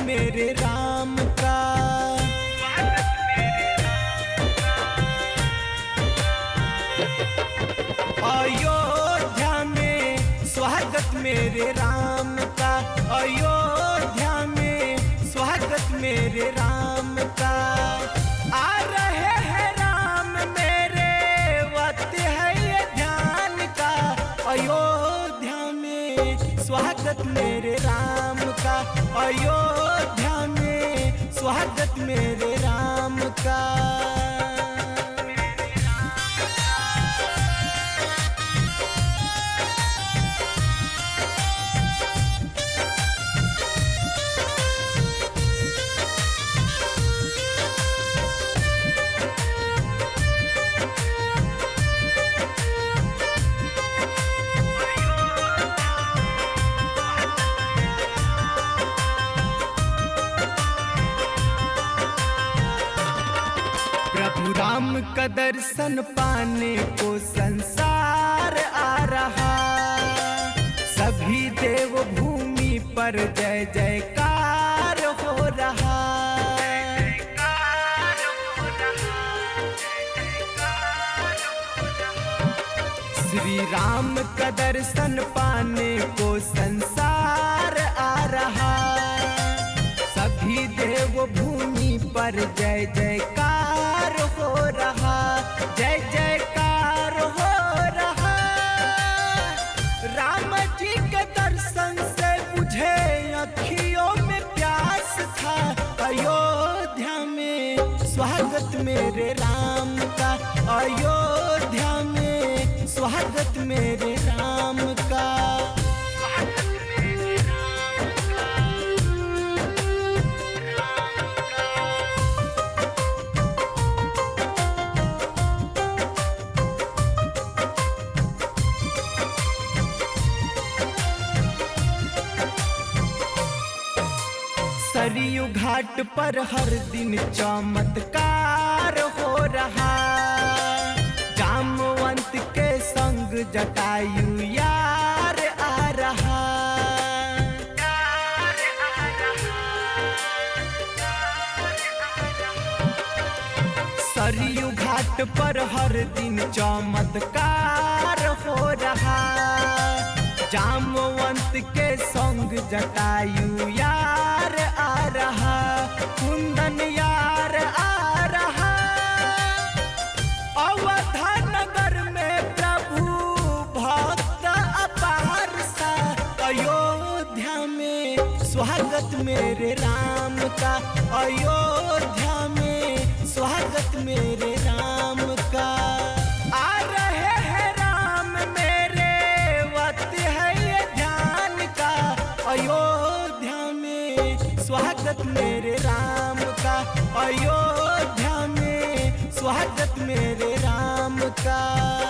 मेरे राम का। अयोध्या में स्वागत मेरे राम का, अयोध्या में स्वागत मेरे राम का। आ रहे हैं राम मेरे वक्त है ये ध्यान का, अयोध्या में स्वागत मेरे राम का, अयोध्या में स्वागत मेरे राम का। प्रभु राम का दर्शन पाने को संसार आ रहा, सभी देव भूमि पर जय जयकार हो रहा। श्री राम का दर्शन पाने को संसार आ रहा, सभी देव भूमि पर जय जयकार हो रहा, जय जयकार हो रहा। राम जी के दर्शन से मुझे अखियों में प्यास था, अयोध्या में स्वागत मेरे राम का, अयोध्या में स्वागत मेरे राम का। सरयू घाट पर हर दिन चमत्कार हो रहा, जामवंत के संग जटायु यार आ रहा। सरयू घाट पर हर दिन चमत्कार हो रहा, जामवंत के संग जटायु यार आ रहा, कुंदन यार आ रहा। अवधा नगर में प्रभु भक्त अपार सा, अयोध्या में स्वागत मेरे राम का, अयोध्या में स्वागत मेरे राम का। आ रहे हैं राम मेरे वक्त है ये ध्यान का, अयोध्या में स्वागत मेरे राम का, अयोध्या में स्वागत मेरे राम का।